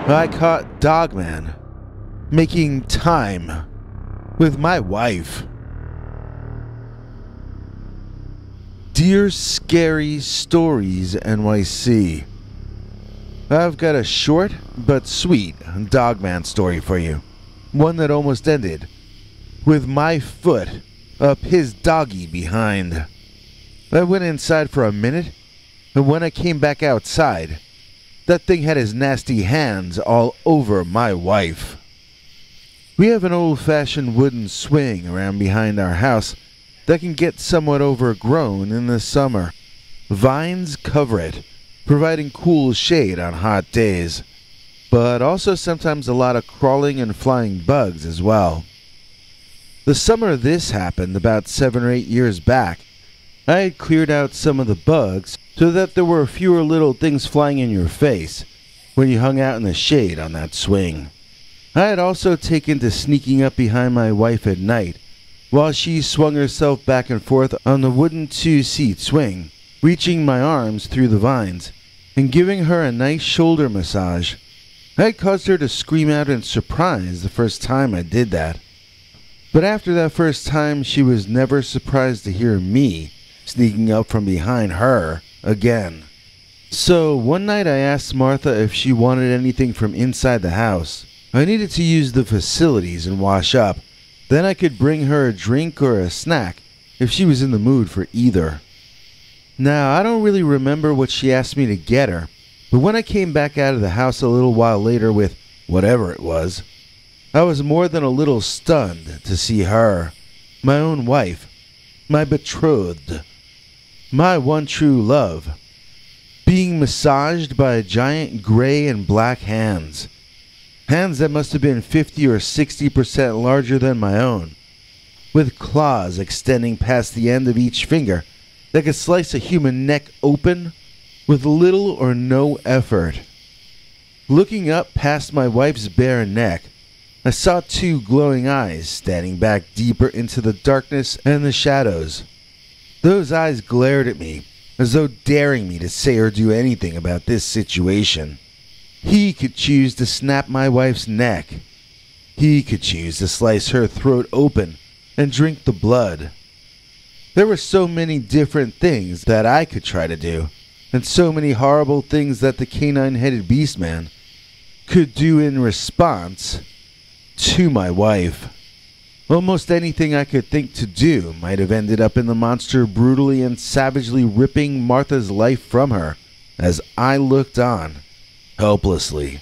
I caught Dogman making time with my wife. Dear Scary Stories NYC, I've got a short but sweet Dogman story for you. One that almost ended with my foot up his doggy behind. I went inside for a minute, and when I came back outside, that thing had his nasty hands all over my wife. We have an old-fashioned wooden swing around behind our house that can get somewhat overgrown in the summer. Vines cover it, providing cool shade on hot days, but also sometimes a lot of crawling and flying bugs as well. The summer this happened about 7 or 8 years back, I had cleared out some of the bugs so that there were fewer little things flying in your face when you hung out in the shade on that swing. I had also taken to sneaking up behind my wife at night while she swung herself back and forth on the wooden 2-seat swing, reaching my arms through the vines and giving her a nice shoulder massage. I had caused her to scream out in surprise the first time I did that. But after that first time, she was never surprised to hear me sneaking up from behind her again. So one night I asked Martha if she wanted anything from inside the house. I needed to use the facilities and wash up. Then I could bring her a drink or a snack if she was in the mood for either. Now, I don't really remember what she asked me to get her, but when I came back out of the house a little while later with whatever it was, I was more than a little stunned to see her, my own wife, my betrothed, my one true love, being massaged by giant gray and black hands. Hands that must have been 50 or 60% larger than my own, with claws extending past the end of each finger that could slice a human neck open with little or no effort. Looking up past my wife's bare neck, I saw 2 glowing eyes standing back deeper into the darkness and the shadows. Those eyes glared at me, as though daring me to say or do anything about this situation. He could choose to snap my wife's neck. He could choose to slice her throat open and drink the blood. There were so many different things that I could try to do, and so many horrible things that the canine-headed beastman could do in response to my wife. Almost anything I could think to do might have ended up in the monster brutally and savagely ripping Martha's life from her as I looked on, helplessly.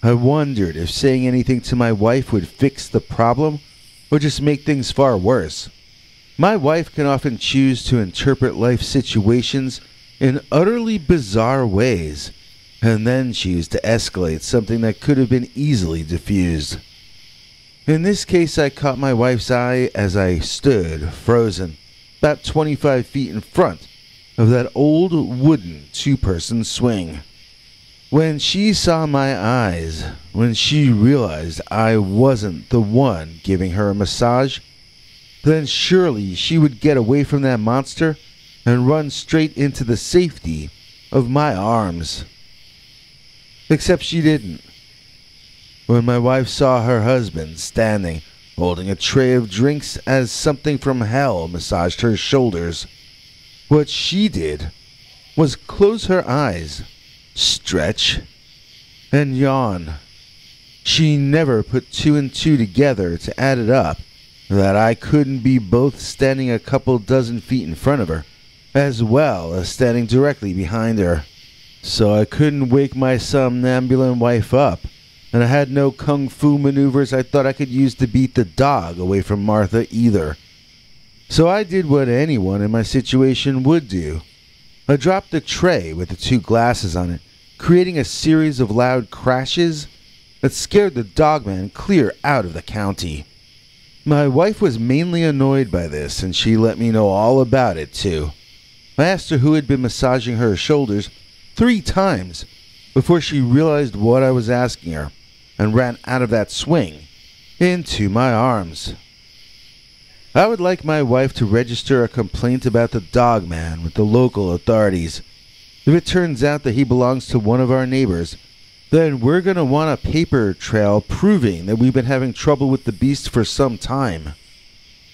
I wondered if saying anything to my wife would fix the problem or just make things far worse. My wife can often choose to interpret life situations in utterly bizarre ways, and then choose to escalate something that could have been easily diffused. In this case, I caught my wife's eye as I stood, frozen, about 25 feet in front of that old wooden 2-person swing. When she saw my eyes, when she realized I wasn't the one giving her a massage, then surely she would get away from that monster and run straight into the safety of my arms. Except she didn't. When my wife saw her husband standing, holding a tray of drinks as something from hell massaged her shoulders, what she did was close her eyes, stretch, and yawn. She never put 2 and 2 together to add it up that I couldn't be both standing a couple dozen feet in front of her, as well as standing directly behind her. So I couldn't wake my somnambulant wife up, and I had no kung fu maneuvers I thought I could use to beat the dog away from Martha either. So I did what anyone in my situation would do. I dropped the tray with the 2 glasses on it, creating a series of loud crashes that scared the Dogman clear out of the county. My wife was mainly annoyed by this, and she let me know all about it too. I asked her who had been massaging her shoulders 3 times before she realized what I was asking her, and ran out of that swing into my arms. I would like my wife to register a complaint about the Dogman with the local authorities. If it turns out that he belongs to one of our neighbors, then we're going to want a paper trail proving that we've been having trouble with the beast for some time.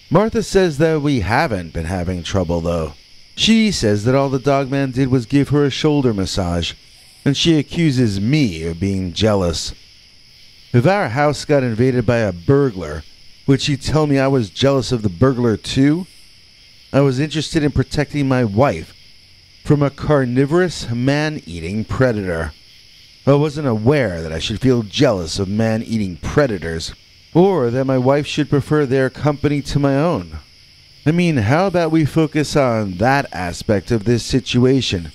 Martha says that we haven't been having trouble, though. She says that all the Dogman did was give her a shoulder massage, and she accuses me of being jealous. If our house got invaded by a burglar, would she tell me I was jealous of the burglar too? I was interested in protecting my wife from a carnivorous, man-eating predator. I wasn't aware that I should feel jealous of man-eating predators, or that my wife should prefer their company to my own. I mean, how about we focus on that aspect of this situation?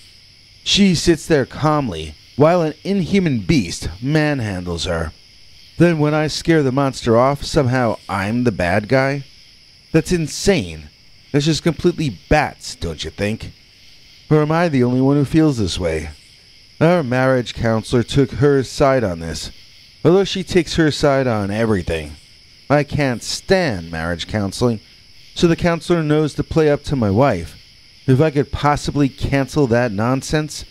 She sits there calmly, while an inhuman beast manhandles her. Then when I scare the monster off, somehow I'm the bad guy? That's insane. That's just completely bats, don't you think? Or am I the only one who feels this way? Our marriage counselor took her side on this, although she takes her side on everything. I can't stand marriage counseling, so the counselor knows to play up to my wife. If I could possibly cancel that nonsense,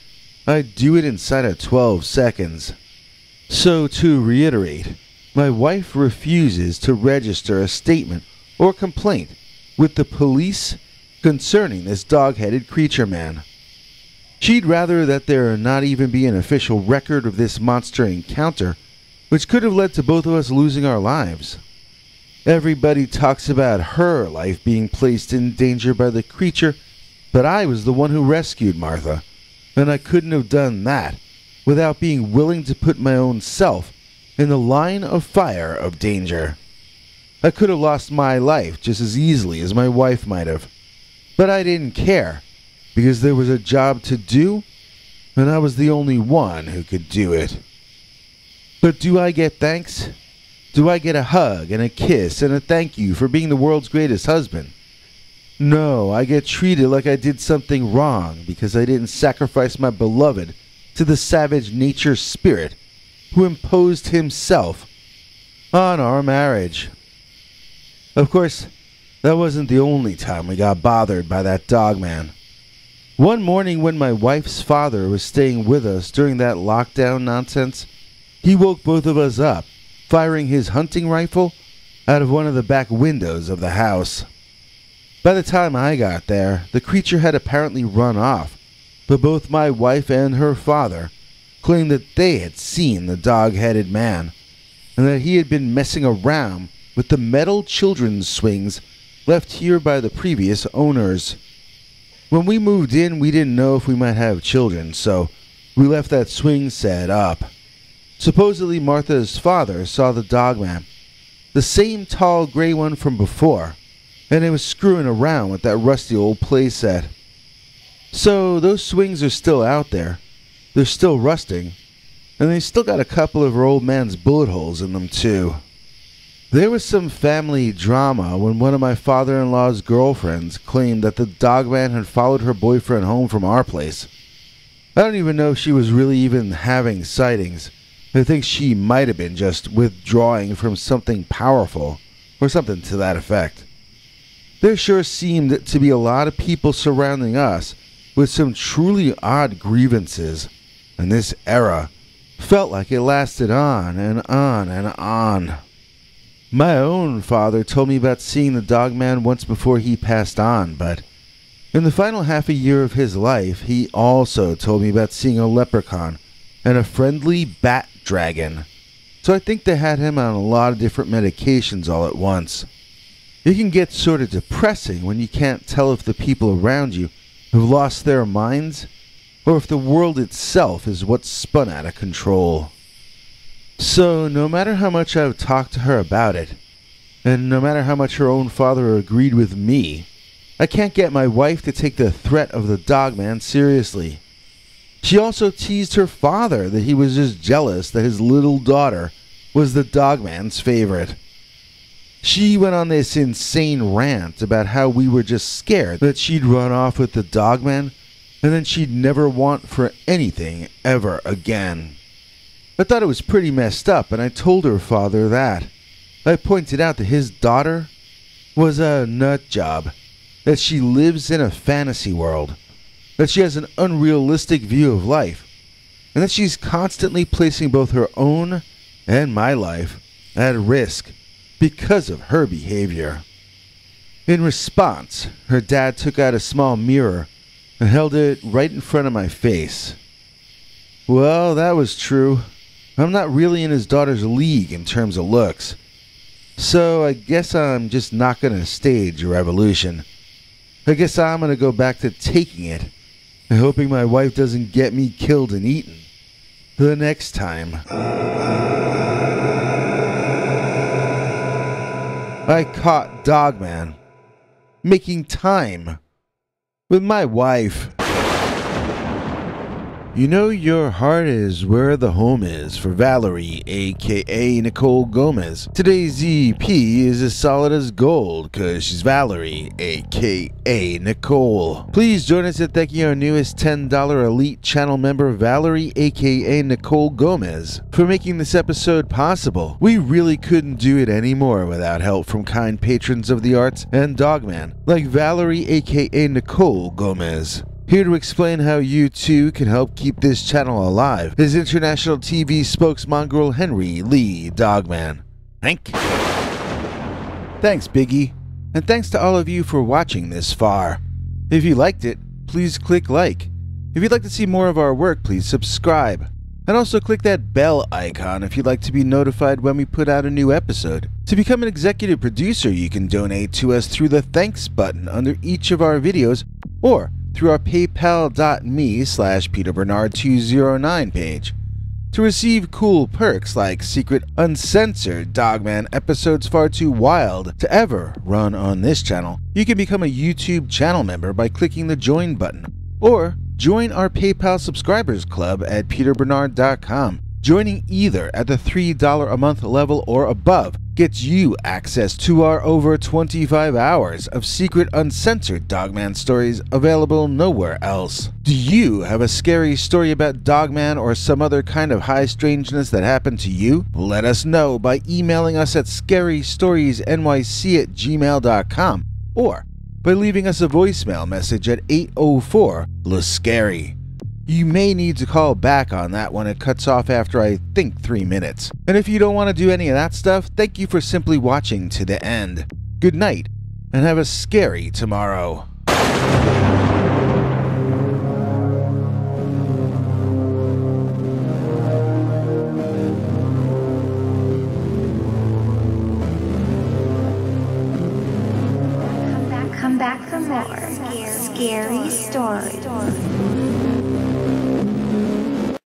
I'd do it inside of 12 seconds. So to reiterate, my wife refuses to register a statement or complaint with the police concerning this dog-headed creature man. She'd rather that there not even be an official record of this monster encounter, which could have led to both of us losing our lives. Everybody talks about her life being placed in danger by the creature, but I was the one who rescued Martha, and I couldn't have done that without being willing to put my own self in the line of fire of danger. I could have lost my life just as easily as my wife might have, but I didn't care, because there was a job to do, and I was the only one who could do it. But do I get thanks? Do I get a hug and a kiss and a thank you for being the world's greatest husband? No, I get treated like I did something wrong because I didn't sacrifice my beloved to the savage nature spirit who imposed himself on our marriage. Of course, that wasn't the only time we got bothered by that Dogman. One morning when my wife's father was staying with us during that lockdown nonsense, he woke both of us up, firing his hunting rifle out of one of the back windows of the house. By the time I got there, the creature had apparently run off, but both my wife and her father claimed that they had seen the dog-headed man, and that he had been messing around with the metal children's swings left here by the previous owners. When we moved in, we didn't know if we might have children, so we left that swing set up. Supposedly Martha's father saw the Dogman, the same tall gray one from before, and it was screwing around with that rusty old playset. So those swings are still out there. They're still rusting, and they still got a couple of her old man's bullet holes in them too. There was some family drama when one of my father-in-law's girlfriends claimed that the Dogman had followed her boyfriend home from our place. I don't even know if she was really even having sightings. I think she might have been just withdrawing from something powerful, or something to that effect. There sure seemed to be a lot of people surrounding us with some truly odd grievances, and this era felt like it lasted on and on and on. My own father told me about seeing the Dogman once before he passed on, but in the final half a year of his life, he also told me about seeing a leprechaun and a friendly bat dragon. So I think they had him on a lot of different medications all at once. It can get sort of depressing when you can't tell if the people around you have lost their minds or if the world itself is what's spun out of control. So no matter how much I've talked to her about it, and no matter how much her own father agreed with me, I can't get my wife to take the threat of the Dogman seriously. She also teased her father that he was just jealous that his little daughter was the Dogman's favorite. She went on this insane rant about how we were just scared that she'd run off with the Dogman, and then she'd never want for anything ever again. I thought it was pretty messed up, and I told her father that. I pointed out that his daughter was a nut job, that she lives in a fantasy world, that she has an unrealistic view of life, and that she's constantly placing both her own and my life at risk because of her behavior. In response, her dad took out a small mirror and held it right in front of my face. Well, that was true. I'm not really in his daughter's league in terms of looks, so I guess I'm just not going to stage a revolution. I guess I'm going to go back to taking it and hoping my wife doesn't get me killed and eaten the next time. I caught Dogman making time with my wife. You know your heart is where the home is for Valerie, aka Nicole Gomez. Today's EP is as solid as gold cause she's Valerie, aka Nicole. Please join us at thanking our newest $10 elite channel member Valerie, aka Nicole Gomez, for making this episode possible. We really couldn't do it anymore without help from kind patrons of the arts and Dogman, like Valerie, aka Nicole Gomez. Here to explain how you too can help keep this channel alive is international TV spokesmongrel Henry Lee Dogman. Hank? Thanks, Biggie. And thanks to all of you for watching this far. If you liked it, please click like. If you'd like to see more of our work, please subscribe. And also click that bell icon if you'd like to be notified when we put out a new episode. To become an executive producer, you can donate to us through the thanks button under each of our videos or through our paypal.me/PeterBernard209 page. To receive cool perks like secret uncensored Dogman episodes far too wild to ever run on this channel, you can become a YouTube channel member by clicking the join button, or join our PayPal subscribers club at PeterBernard.com. Joining either at the $3 a month level or above gets you access to our over 25 hours of secret uncensored Dogman stories available nowhere else. Do you have a scary story about Dogman or some other kind of high strangeness that happened to you? Let us know by emailing us at scarystoriesnyc@gmail.com or by leaving us a voicemail message at 804-LA-SCARY. You may need to call back on that one. It cuts off after I think 3 minutes. And if you don't want to do any of that stuff, thank you for simply watching to the end. Good night, and have a scary tomorrow. Come back for more scary stories.